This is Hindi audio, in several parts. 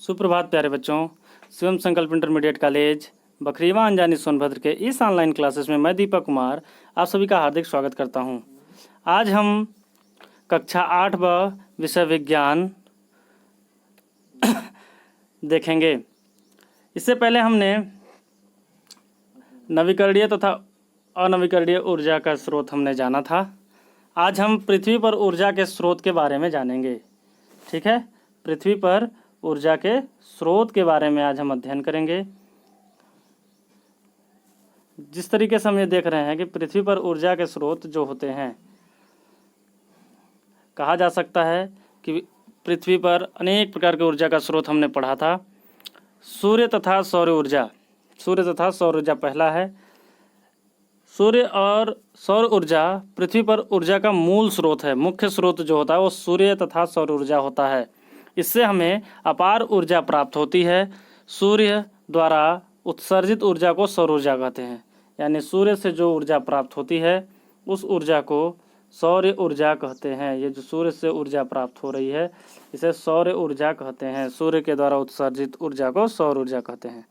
सुप्रभात प्यारे बच्चों। शिवम संकल्प इंटरमीडिएट कॉलेज बखरीवा अंजानी सोनभद्र के इस ऑनलाइन क्लासेस में मैं दीपक कुमार आप सभी का हार्दिक स्वागत करता हूं। आज हम कक्षा 8 व विषय विज्ञान देखेंगे। इससे पहले हमने नवीकरणीय तथा अनवीकरणीय ऊर्जा का स्रोत हमने जाना था। आज हम पृथ्वी पर ऊर्जा के स्रोत के बारे में जानेंगे। ठीक है, पृथ्वी पर ऊर्जा के स्रोत के बारे में आज हम अध्ययन करेंगे। जिस तरीके से हम ये देख रहे हैं कि पृथ्वी पर ऊर्जा के स्रोत जो होते हैं, कहा जा सकता है कि पृथ्वी पर अनेक प्रकार के ऊर्जा का स्रोत हमने पढ़ा था। सूर्य तथा सौर ऊर्जा, सूर्य तथा सौर ऊर्जा पहला है। सूर्य और सौर ऊर्जा पृथ्वी पर ऊर्जा का मूल स्रोत है। मुख्य स्रोत जो होता है वो सूर्य तथा सौर ऊर्जा होता है। इससे हमें अपार ऊर्जा प्राप्त होती है। सूर्य द्वारा उत्सर्जित ऊर्जा को सौर ऊर्जा कहते हैं, यानी सूर्य से जो ऊर्जा प्राप्त होती है उस ऊर्जा को सौर ऊर्जा कहते हैं। ये जो सूर्य से ऊर्जा प्राप्त हो रही है इसे सौर ऊर्जा कहते हैं। सूर्य के द्वारा उत्सर्जित ऊर्जा को सौर ऊर्जा कहते हैं।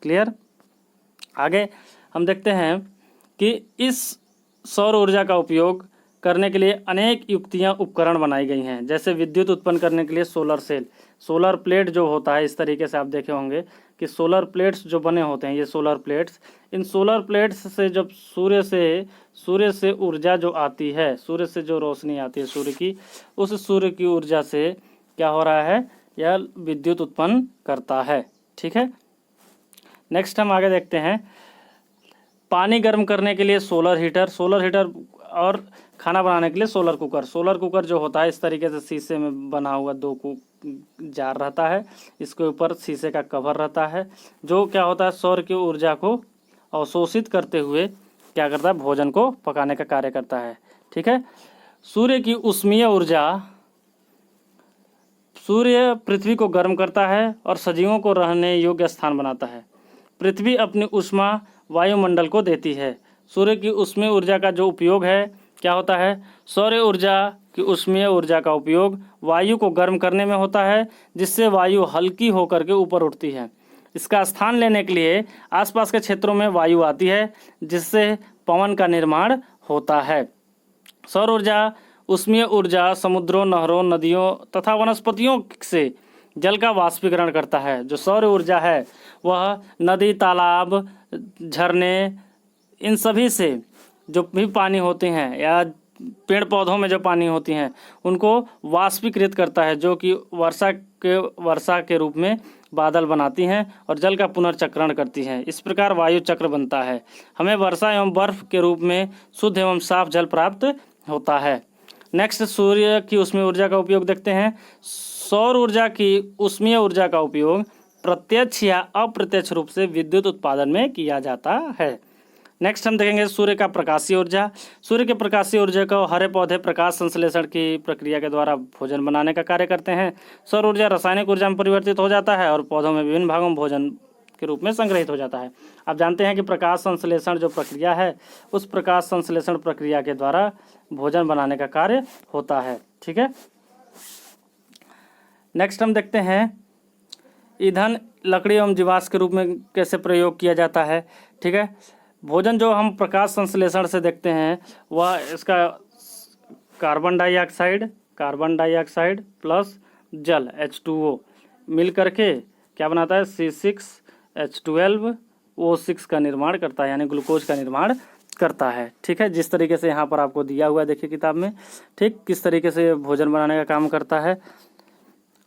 क्लियर? आगे हम देखते हैं कि इस सौर ऊर्जा का उपयोग करने के लिए अनेक युक्तियां उपकरण बनाई गई हैं। जैसे विद्युत उत्पन्न करने के लिए सोलर सेल, सोलर प्लेट जो होता है, इस तरीके से आप देखे होंगे कि सोलर प्लेट्स जो बने होते हैं, ये सोलर प्लेट्स, इन सोलर प्लेट्स से जब सूर्य से ऊर्जा जो आती है, सूर्य से जो रोशनी आती है सूर्य की, उस सूर्य की ऊर्जा से क्या हो रहा है, यह विद्युत उत्पन्न करता है। ठीक है, नेक्स्ट हम आगे देखते हैं। पानी गर्म करने के लिए सोलर हीटर और खाना बनाने के लिए सोलर कुकर। सोलर कुकर जो होता है इस तरीके से शीशे में बना हुआ दो जार रहता है, इसके ऊपर शीशे का कवर रहता है, जो क्या होता है सौर की ऊर्जा को अवशोषित करते हुए क्या करता है, भोजन को पकाने का कार्य करता है। ठीक है, सूर्य की ऊष्मीय ऊर्जा, सूर्य पृथ्वी को गर्म करता है और सजीवों को रहने योग्य स्थान बनाता है। पृथ्वी अपनी ऊष्मा वायुमंडल को देती है। सूर्य की ऊष्मीय ऊर्जा का जो उपयोग है क्या होता है, सौर ऊर्जा की ऊष्मीय ऊर्जा का उपयोग वायु को गर्म करने में होता है, जिससे वायु हल्की होकर के ऊपर उठती है। इसका स्थान लेने के लिए आसपास के क्षेत्रों में वायु आती है, जिससे पवन का निर्माण होता है। सौर ऊर्जा ऊष्मीय ऊर्जा समुद्रों, नहरों, नदियों तथा वनस्पतियों से जल का वाष्पीकरण करता है। जो सौर ऊर्जा है वह नदी, तालाब, झरने, इन सभी से जो भी पानी होते हैं या पेड़ पौधों में जो पानी होती हैं उनको वाष्पीकृत करता है, जो कि वर्षा के रूप में बादल बनाती हैं और जल का पुनर्चक्रण करती हैं। इस प्रकार वायु चक्र बनता है। हमें वर्षा एवं बर्फ के रूप में शुद्ध एवं साफ जल प्राप्त होता है। नेक्स्ट, सूर्य की ऊष्मीय ऊर्जा का उपयोग देखते हैं। सौर ऊर्जा की ऊष्मीय ऊर्जा का उपयोग प्रत्यक्ष या अप्रत्यक्ष रूप से विद्युत उत्पादन में किया जाता है। नेक्स्ट हम देखेंगे सूर्य का प्रकाशीय ऊर्जा। सूर्य के प्रकाशीय ऊर्जा को हरे पौधे प्रकाश संश्लेषण की प्रक्रिया के द्वारा भोजन बनाने का कार्य करते हैं। सौर ऊर्जा रासायनिक ऊर्जा में परिवर्तित हो जाता है और पौधों में विभिन्न भागों में भोजन के रूप में संग्रहित हो जाता है। आप जानते हैं कि प्रकाश संश्लेषण जो प्रक्रिया है, उस प्रकाश संश्लेषण प्रक्रिया के द्वारा भोजन बनाने का कार्य होता है। ठीक है, नेक्स्ट हम देखते हैं ईंधन लकड़ी एवं जीवाश्म के रूप में कैसे प्रयोग किया जाता है। ठीक है, भोजन जो हम प्रकाश संश्लेषण से देखते हैं वह इसका कार्बन डाइऑक्साइड प्लस जल H2O मिल करके क्या बनाता है, C6H12O6 का निर्माण करता है, यानी ग्लूकोज का निर्माण करता है। ठीक है, जिस तरीके से यहाँ पर आपको दिया हुआ है देखिए किताब में, ठीक किस तरीके से भोजन बनाने का काम करता है।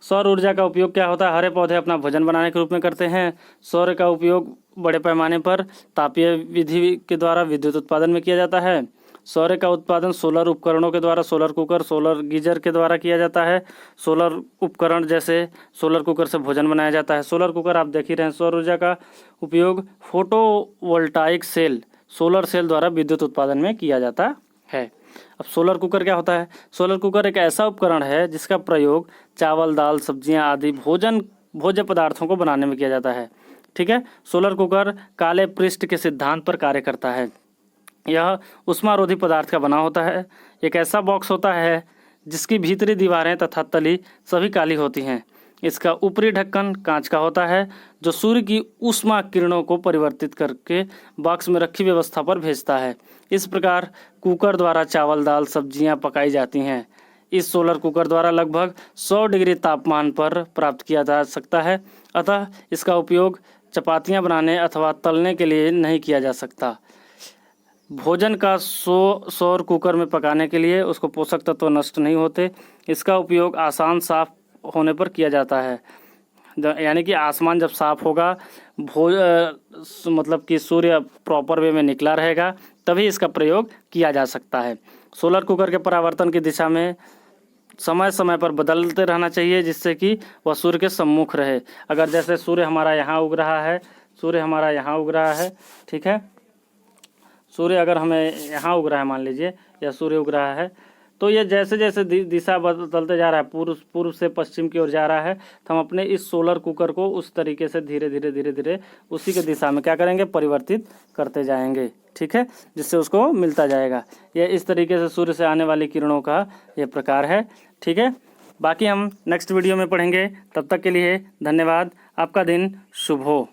सौर ऊर्जा का उपयोग क्या होता है, हरे पौधे अपना भोजन बनाने के रूप में करते हैं। सौर का उपयोग बड़े पैमाने पर तापीय विधि के द्वारा विद्युत उत्पादन में किया जाता है। सौर का उत्पादन सोलर उपकरणों के द्वारा, सोलर कुकर, सोलर गीजर के द्वारा किया जाता है। सोलर उपकरण जैसे सोलर कुकर से भोजन बनाया जाता है। सोलर कुकर आप देख ही रहे हैं। सौर ऊर्जा का उपयोग फोटोवोल्टाइक सेल, सोलर सेल द्वारा विद्युत उत्पादन में किया जाता है। अब सोलर कुकर क्या होता है, सोलर कुकर एक ऐसा उपकरण है जिसका प्रयोग चावल, दाल, सब्जियां आदि भोज्य पदार्थों को बनाने में किया जाता है। ठीक है, सोलर कुकर काले पृष्ठ के सिद्धांत पर कार्य करता है। यह उष्मारोधी पदार्थ का बना होता है। एक ऐसा बॉक्स होता है जिसकी भीतरी दीवारें तथा तली सभी काली होती हैं। इसका ऊपरी ढक्कन कांच का होता है जो सूर्य की ऊष्मा किरणों को परिवर्तित करके बॉक्स में रखी व्यवस्था पर भेजता है। इस प्रकार कुकर द्वारा चावल दाल सब्जियां पकाई जाती हैं। इस सोलर कुकर द्वारा लगभग 100 डिग्री तापमान पर प्राप्त किया जा सकता है, अतः इसका उपयोग चपातियां बनाने अथवा तलने के लिए नहीं किया जा सकता। भोजन का सौर कुकर में पकाने के लिए उसको पोषक तत्व नष्ट नहीं होते। इसका उपयोग आसान साफ होने पर किया जाता है, यानी कि आसमान जब साफ होगा, मतलब कि सूर्य प्रॉपर वे में निकला रहेगा, तभी इसका प्रयोग किया जा सकता है। सोलर कुकर के परावर्तन की दिशा में समय समय पर बदलते रहना चाहिए, जिससे कि वह सूर्य के सम्मुख रहे। अगर जैसे सूर्य हमारा यहाँ उग रहा है, सूर्य हमारा यहाँ उग रहा है, ठीक है, सूर्य अगर हमें यहाँ उग रहा है मान लीजिए, या सूर्य उग रहा है, तो ये जैसे जैसे दिशा बदलते जा रहा है, पूर्व से पश्चिम की ओर जा रहा है, तो हम अपने इस सोलर कुकर को उस तरीके से धीरे धीरे उसी के दिशा में क्या करेंगे, परिवर्तित करते जाएंगे, ठीक है, जिससे उसको मिलता जाएगा। ये इस तरीके से सूर्य से आने वाली किरणों का ये प्रकार है, ठीक है। बाकी हम नेक्स्ट वीडियो में पढ़ेंगे। तब तक के लिए धन्यवाद। आपका दिन शुभ हो।